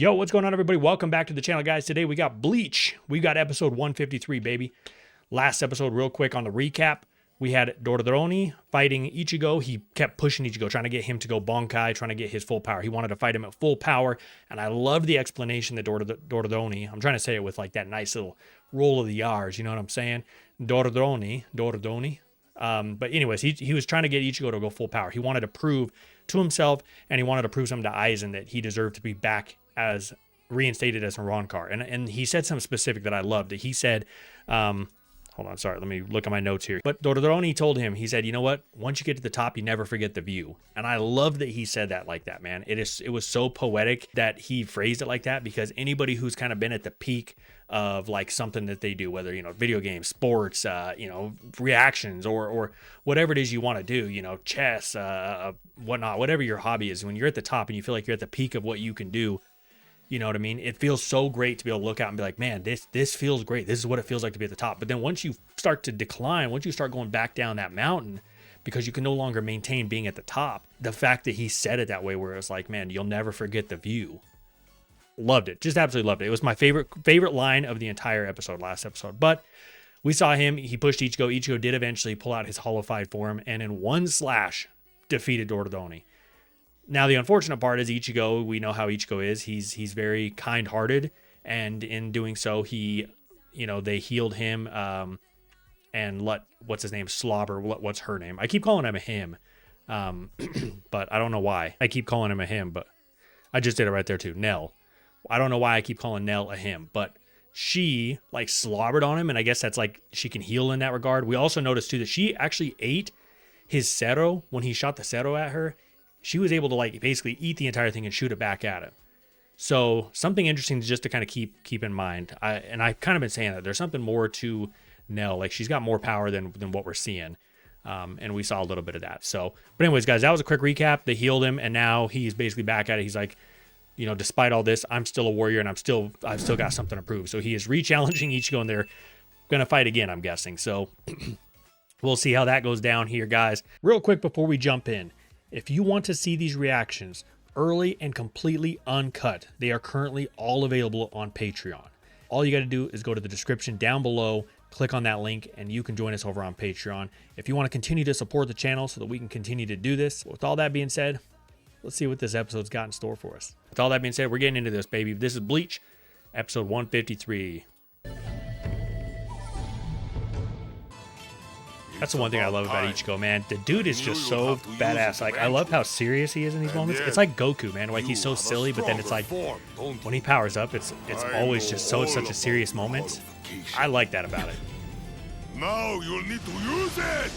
Yo, what's going on, everybody? Welcome back to the channel, guys. Today we got Bleach. We got episode 153, baby. Last episode, real quick on the recap, we had Dordogne fighting Ichigo. He kept pushing Ichigo, trying to get him to go Bonkai, trying to get his full power. He wanted to fight him at full power, and I love the explanation that Dordogne, I'm trying to say it with like that nice little roll of the R's, you know what I'm saying? Dordogne. But anyways, he was trying to get Ichigo to go full power. He wanted to prove to himself, and he wanted to prove something to Aizen that he deserved to be back as reinstated as a Ronkar. And he said something specific that I loved. That he said, hold on, sorry, let me look at my notes here. But Dordogne told him, he said, you know what? Once you get to the top, you never forget the view. And I love that he said that like that, man. It was so poetic that he phrased it like that, because anybody who's kind of been at the peak of like something that they do, whether, you know, video games, sports, you know, reactions, or whatever it is you want to do, you know, chess, whatnot, whatever your hobby is, when you're at the top and you feel like you're at the peak of what you can do, you know what I mean? It feels so great to be able to look out and be like, man, this feels great. This is what it feels like to be at the top. But then once you start to decline, once you start going back down that mountain, because you can no longer maintain being at the top, the fact that he said it that way, where it's like, man, you'll never forget the view. Loved it. Just absolutely loved it. It was my favorite line of the entire episode, last episode. But we saw him. He pushed Ichigo. Ichigo did eventually pull out his holified form, and in one slash defeated Dordogne. Now, the unfortunate part is Ichigo, we know how Ichigo is. He's very kind-hearted, and in doing so, they healed him and let, what's his name, Slobber, what's her name? I keep calling him a him, but I don't know why. I keep calling him a him, but I just did it right there too. Nell. I don't know why I keep calling Nell a him, but she, like, slobbered on him, and I guess that's like, she can heal in that regard. We also noticed too that she actually ate his Cero when he shot the Cero at her. She was able to like basically eat the entire thing and shoot it back at him. So something interesting just to kind of keep in mind. I've kind of been saying that there's something more to Nell. Like, she's got more power than what we're seeing. And we saw a little bit of that. So, but anyways, guys, that was a quick recap. They healed him, and now he's basically back at it. He's like, you know, despite all this, I'm still a warrior, and I've still got something to prove. So he is re-challenging Ichigo, and they're gonna fight again, I'm guessing. So we'll see how that goes down here, guys. Real quick before we jump in. If you want to see these reactions early and completely uncut, they are currently all available on Patreon. All you got to do is go to the description down below, click on that link, and you can join us over on Patreon. If you want to continue to support the channel so that we can continue to do this. With all that being said, let's see what this episode's got in store for us. With all that being said, we're getting into this, baby. This is Bleach, episode 153. That's the one thing I love about Ichigo, man. The dude is just so badass. Like, I love how serious he is in these moments. It's like Goku, man. Like, he's so silly, but then it's like, when he powers up, it's always just such a serious moment. I like that about it. Now you'll need to use it.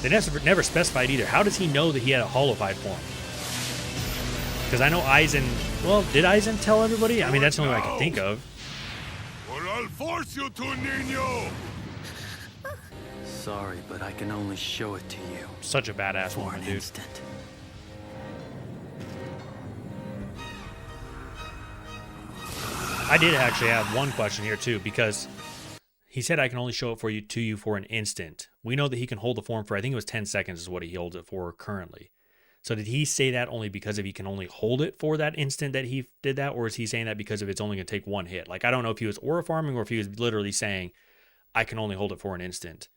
They never specified either. How does he know that he had a holified form? Because I know Aizen. Well, did Aizen tell everybody? I mean, that's the only one I can think of. Or I'll force you to, Niño. Sorry, but I can only show it to you. Such a badass for woman, an dude. Instant. I did actually have one question here too, because he said I can only show it to you for an instant. We know that he can hold the form for, I think it was 10 seconds is what he holds it for currently. So did he say that only because if he can only hold it for that instant that he did that, or is he saying that because of it's only going to take one hit? Like, I don't know if he was aura farming or if he was literally saying I can only hold it for an instant.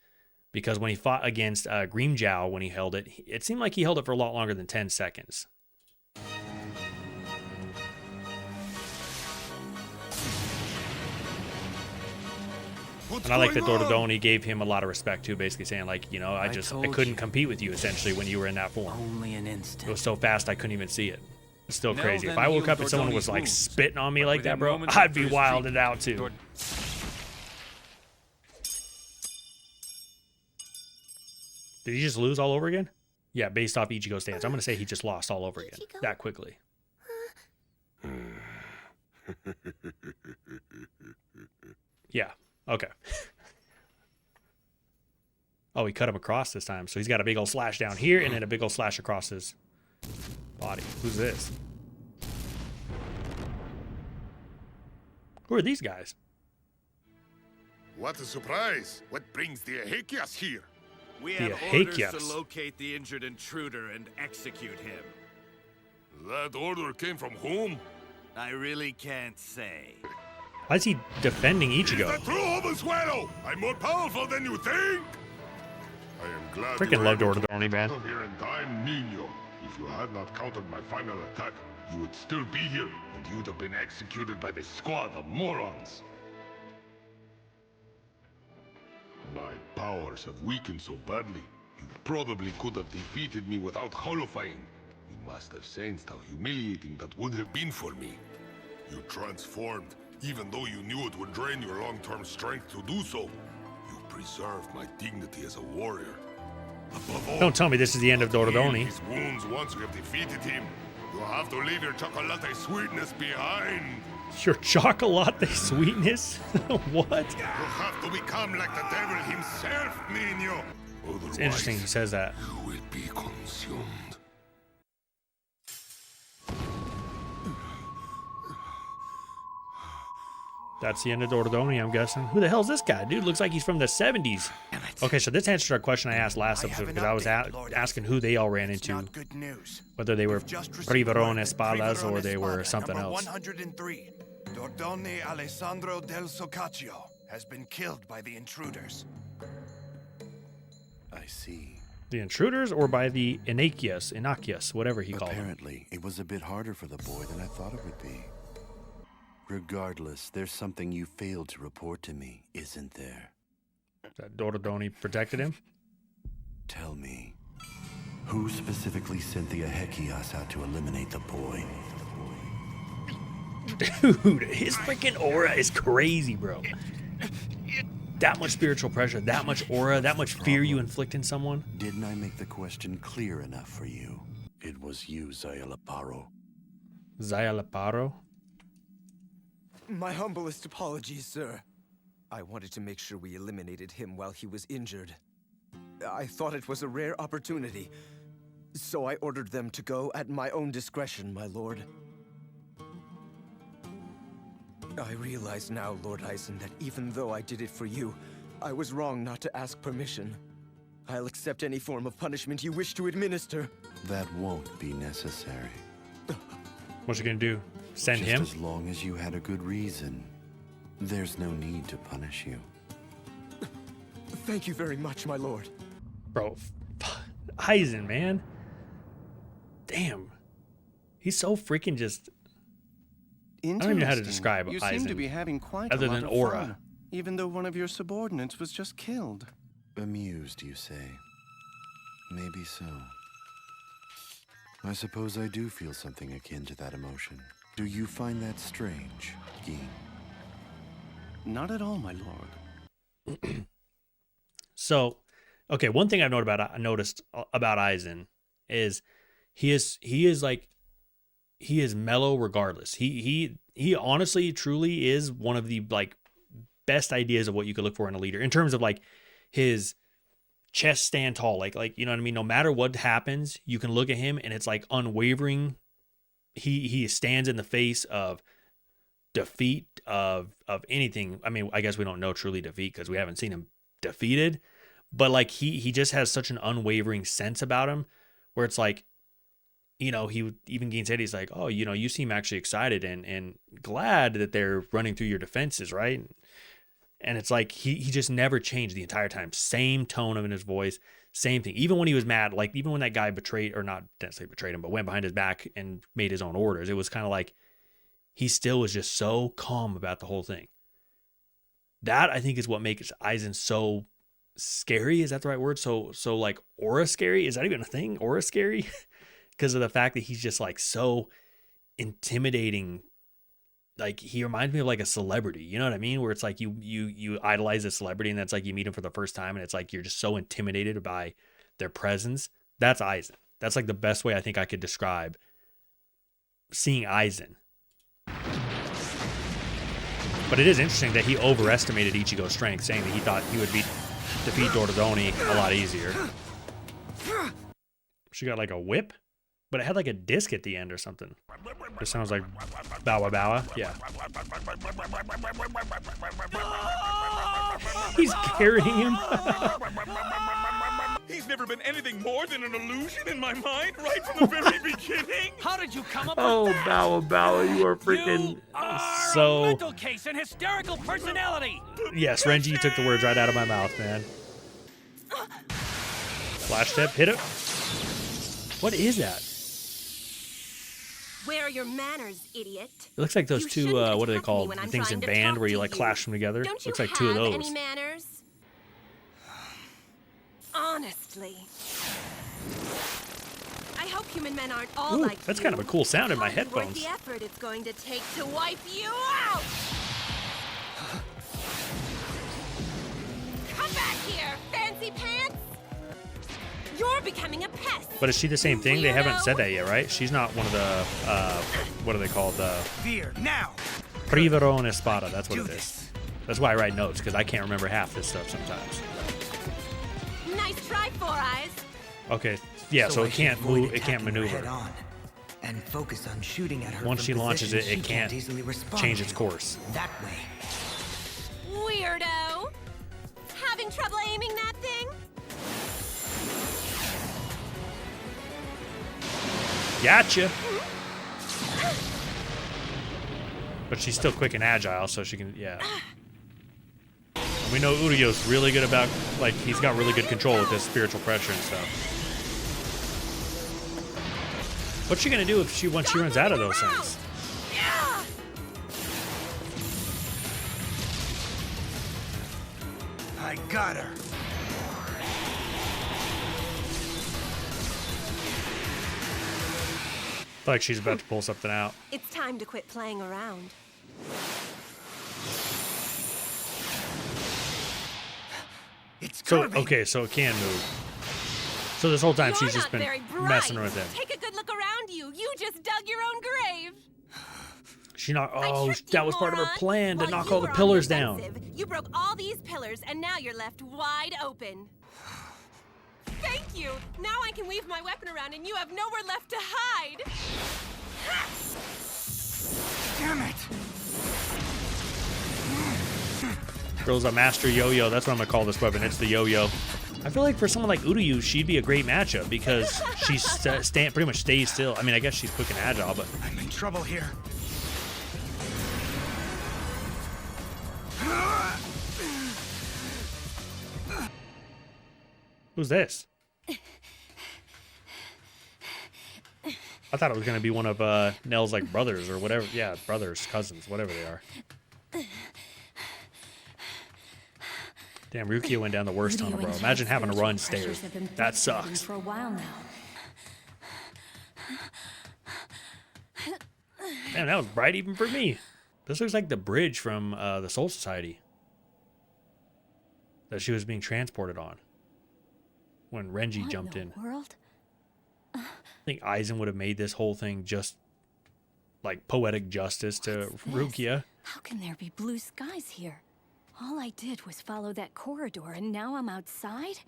Because when he fought against Grimmjow, when he held it, it seemed like he held it for a lot longer than 10 seconds. And I like that Dordogne gave him a lot of respect too, basically saying like, you know, I couldn't compete with you essentially when you were in that form. Only an instant. It was so fast I couldn't even see it. It's still crazy. If I woke up and someone was like spitting on me like that, bro, I'd be wilded out too. Did he just lose all over again? Yeah, based off Ichigo's stance. I'm going to say he just lost all over again. That quickly. Yeah, okay. Oh, he cut him across this time. So he's got a big old slash down here and then a big old slash across his body. Who's this? Who are these guys? What a surprise. What brings the Ehekias here? We The have orders Ehekias. to locate the injured intruder and execute him. That order came from whom? I really can't say. Why is he defending Is Ichigo? that true, Hobbswallow? I'm more powerful than you think. I am glad Freaking you were love able to Dorothy, man. come here in time, Nino. If you had not countered my final attack, you would still be here, and you'd have been executed by this squad of morons. My powers have weakened so badly, you probably could have defeated me without holofying. You must have sensed how humiliating that would have been for me. You transformed, even though you knew it would drain your long-term strength to do so. You preserved my dignity as a warrior. Above all, Don't tell me this is the end of heal Dorothy. his wounds once we have defeated him. You'll have to leave your chocolate sweetness behind. Your chocolate sweetness? What? You have to become like the devil himself, Nino. It's interesting he says that. You will be consumed. That's the end of Dorothy, I'm guessing. Who the hell's this guy? Dude looks like he's from the 70s. Okay, so this answers our question I asked last episode because I was asking who they all ran into. Good news. Whether they were Privaron Espadas Espadas or they were something else. 103. Dordone Alessandro del Socaccio has been killed by the intruders. I see. The intruders or by the Inakius, whatever he called them. Apparently, it was a bit harder for the boy than I thought it would be. Regardless, there's something you failed to report to me, isn't there? That Dorothy protected him. Tell me, who specifically sent the Ahekias out to eliminate the boy? Dude, his freaking aura is crazy, bro. That much spiritual pressure, that much aura, that much fear you inflict in someone. Didn't I make the question clear enough for you? It was you, Zayalaparo. Zayalaparo? My humblest apologies, sir. I wanted to make sure we eliminated him while he was injured. I thought it was a rare opportunity, so I ordered them to go at my own discretion, my lord. I realize now, Lord Eisen, that even though I did it for you, I was wrong not to ask permission. I'll accept any form of punishment you wish to administer. That won't be necessary. What's he gonna do? Send Just him? as long as you had a good reason, there's no need to punish you. Thank you very much, my lord. Bro, Eisen, man. Damn. He's so freaking just... I don't even know how to describe You Eisen. seem to be having quite other a lot than of aura. fun, even though one of your subordinates was just killed. Amused, you say? Maybe so. I suppose I do feel something akin to that emotion. Do you find that strange, Geen? Not at all, my lord. So, okay, one thing I've noticed about Eisen is he is mellow regardless. He honestly truly is one of the like best ideas of what you could look for in a leader in terms of like his chest stand tall, like you know what I mean? No matter what happens, you can look at him and it's like unwavering. He stands in the face of defeat of anything. I mean, I guess we don't know truly defeat because we haven't seen him defeated, but like he just has such an unwavering sense about him where it's like, you know, even Geen said, he's like, oh, you know, you seem actually excited and glad that they're running through your defenses, right? And it's like he just never changed the entire time. Same tone in his voice, same thing. Even when he was mad, like even when that guy betrayed, or not necessarily betrayed him, but went behind his back and made his own orders, it was kind of like he still was just so calm about the whole thing. That I think is what makes Eisen so scary. Is that the right word? So like aura scary? Is that even a thing? Aura scary? Because of the fact that he's just like so intimidating. Like he reminds me of like a celebrity, you know what I mean? Where it's like you idolize a celebrity and that's like you meet him for the first time and it's like you're just so intimidated by their presence. That's Eisen. That's like the best way I think I could describe seeing Eisen. But it is interesting that he overestimated Ichigo's strength, saying that he thought he would defeat Dordogne a lot easier. She got like a whip? But it had like a disc at the end or something. It sounds like Bawa Bawa. Yeah. He's carrying him. He's He's never been anything more than an illusion in my mind right from the very beginning. How did you come up Oh, with that? Bowa, you are freaking You are so. a mental case and hysterical personality. Yes, Renji, you took the words right out of my mouth, man. Flash step, hit it. What is that? Where are your manners, idiot? It looks like those You two, shouldn't what are they attack me called? when The I'm things in trying to band talk where you to like you. clash them together. Don't you Looks like have two of those. any manners? Honestly. I hope human men aren't all Ooh, like that's you. kind of a cool sound in my Hardly worth headphones. the effort it's going to take to wipe you out. Come back here, fancy pants. You're becoming a pest. But is she the same thing? They haven't Weirdo. said that yet, right? She's not one of the, what are they called? The Fear now! Priverone Espada. That's what it is. That's why I write notes, because I can't remember half this stuff sometimes. Nice try, Four Eyes. Okay, yeah, so I it should can't avoid move, it can't attacking her maneuver. head on and focus on shooting at her Once from she launches it, positions it she can't easily respond change its to. course. That way. Weirdo. Having trouble aiming that thing? Gotcha. But she's still quick and agile, so she can, yeah. And we know Urio's really good about, like, he's got really good control with his spiritual pressure and stuff. What's she gonna do if she once she runs out of those things? I got her. I feel like she's about to pull something out. It's time to quit playing around. It's So, curving. okay, so it can move. So this whole time she's just been messing with him. Take a good look around you. You just dug your own grave. She not, I oh, tricked you, that was part of her moron. plan to While knock you all the were on pillars the down. offensive, You broke all these pillars, and now you're left wide open. Thank you. Now I can weave my weapon around, and you have nowhere left to hide. Damn it! Girl's a master yo-yo. That's what I'm gonna call this weapon. It's the yo-yo. I feel like for someone like Uryu, she'd be a great matchup because she pretty much stays still. I mean, I guess she's quick and agile, but I'm in trouble here. who's this? I thought it was gonna be one of Nell's like brothers or whatever. Yeah, brothers, cousins, whatever they are. Damn, Rukia went down the worst tunnel, bro. Imagine having to run stairs. That sucks. For a while now. Man, that was bright even for me. This looks like the bridge from the Soul Society that she was being transported on when Renji jumped in. World? I think Aizen would have made this whole thing just like poetic justice to Rukia. How can there be blue skies here? All I did was follow that corridor, and now I'm outside?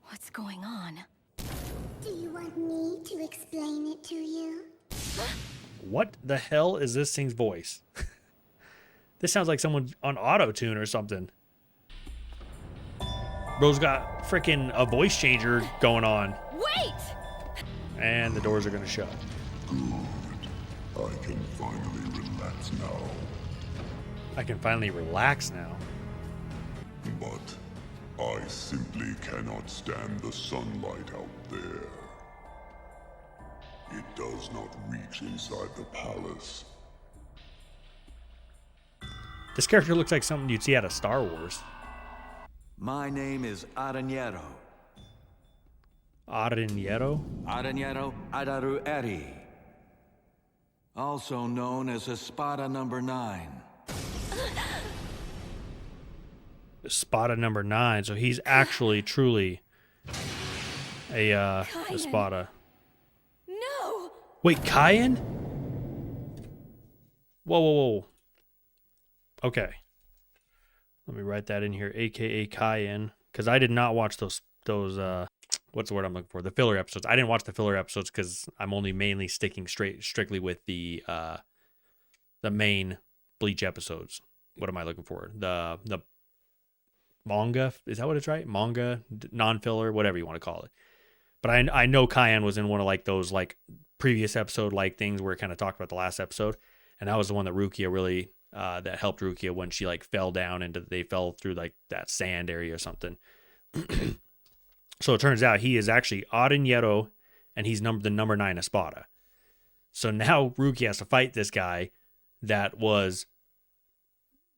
What's going on? Do you want me to explain it to you? What the hell is this thing's voice? This sounds like someone on auto-tune or something. Bro's got freaking a voice changer going on. Wait! And the doors are gonna shut. I can finally relax now. I can finally relax now. But I simply cannot stand the sunlight out there. It does not reach inside the palace. This character looks like something you'd see out of Star Wars. My name is Arañero. Arañero? Arañero Adaru Eri. Also known as Espada number 9. Espada number 9. So he's actually truly a Espada. No! Wait, Cayenne? Whoa, whoa, whoa. Okay. Let me write that in here, aka Cayenne, because I did not watch those what's the word I'm looking for? The filler episodes. I didn't watch the filler episodes because I'm only mainly sticking strictly with the main Bleach episodes. What am I looking for? The manga, is that what it's right? Manga, non-filler, whatever you want to call it. But I know Cayenne was in one of like those like previous episode like things where it kind of talked about the last episode, and that was the one that Rukia really that helped Rukia when she like fell down into they fell through like that sand area or something. So it turns out he is actually Aranero, and he's the number 9 Espada. So now Rukia has to fight this guy that was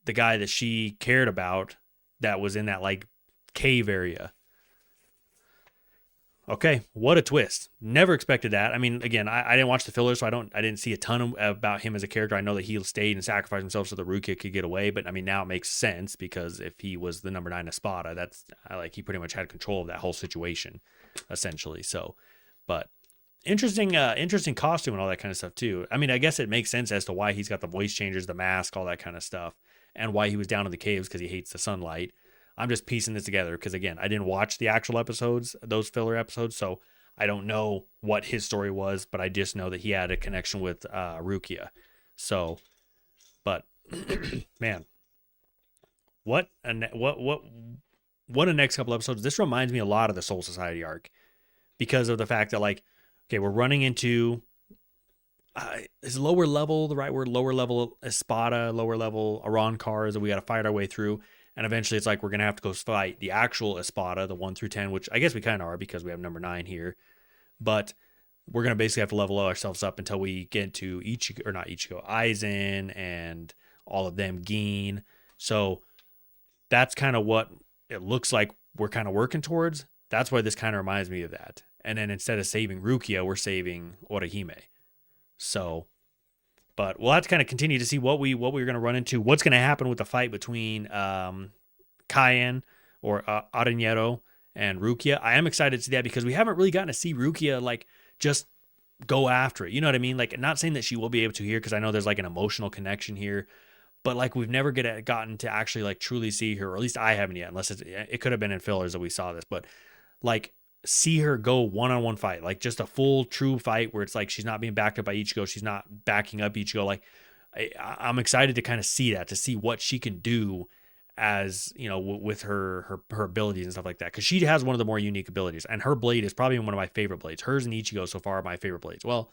the guy that she cared about that was in that like cave area. Okay, what a twist. Never expected that. I mean, again, I didn't watch the filler, so I didn't see a ton about him as a character. I know that he stayed and sacrificed himself so the Rukia could get away, but I mean, now it makes sense because if he was the number 9 Espada, that's like he pretty much had control of that whole situation, essentially. So, but interesting costume and all that kind of stuff too. I mean, I guess it makes sense as to why he's got the voice changers, the mask, all that kind of stuff, and why he was down in the caves because he hates the sunlight. I'm just piecing this together because, again, I didn't watch the actual episodes, those filler episodes, so I don't know what his story was, but I just know that he had a connection with Rukia. So, but man, what a next couple episodes. This reminds me a lot of the Soul Society arc because of the fact that, like, okay, we're running into is lower level the right word? Lower level Espada, lower level Aran cars that we got to fight our way through. And eventually it's like we're going to have to go fight the actual Espada, the 1 through 10, which I guess we kind of are because we have number 9 here. But we're going to basically have to level ourselves up until we get to Aizen and all of them, Geen. So that's kind of what it looks like we're kind of working towards. That's why this kind of reminds me of that. And then instead of saving Rukia, we're saving Orihime. So... But we'll have to kind of continue to see what we're going to run into. What's going to happen with the fight between Cayenne or Aranero and Rukia. I am excited to see that because we haven't really gotten to see Rukia like just go after it. You know what I mean? Like, not saying that she will be able to here because I know there's like an emotional connection here, but like we've never gotten to actually like truly see her, or at least I haven't yet. Unless it could have been in fillers that we saw this, but like see her go one-on-one fight, like just a full true fight where it's like she's not being backed up by Ichigo, she's not backing up Ichigo. Like I'm excited to kind of see that, to see what she can do as, you know, with her abilities and stuff like that, because she has one of the more unique abilities, and her blade is probably one of my favorite blades. Hers and Ichigo so far are my favorite blades. Well,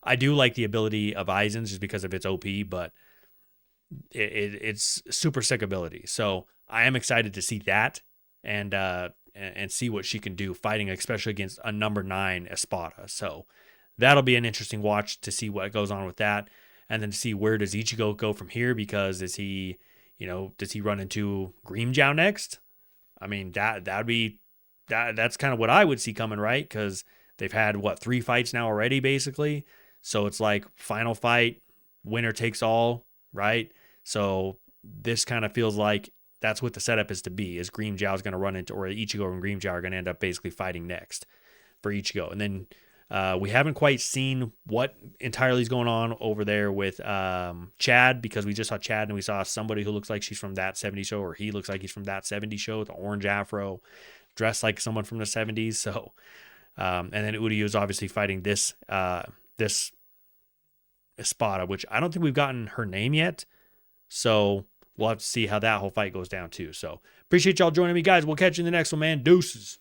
I do like the ability of Aizen's just because of its OP, but it's super sick ability. So I am excited to see that and see what she can do fighting, especially against a number 9 Espada. So that'll be an interesting watch to see what goes on with that, and then to see where does Ichigo go from here, because does he run into Grimmjow next? I mean, that's kind of what I would see coming, right? Because they've had 3 fights now already, basically. So it's like final fight, winner takes all, right? So this kind of feels like that's what the setup is to be, is Grimmjow is going to run into, or Ichigo and Grimmjow are going to end up basically fighting next for Ichigo. And then we haven't quite seen what entirely is going on over there with Chad, because we just saw Chad and we saw somebody who looks like she's from That 70s Show, or he looks like he's from That 70s Show, with the orange afro, dressed like someone from the 70s. So, and then Uryu is obviously fighting this Espada, which I don't think we've gotten her name yet. So we'll have to see how that whole fight goes down too. So appreciate y'all joining me, guys. We'll catch you in the next one, man. Deuces.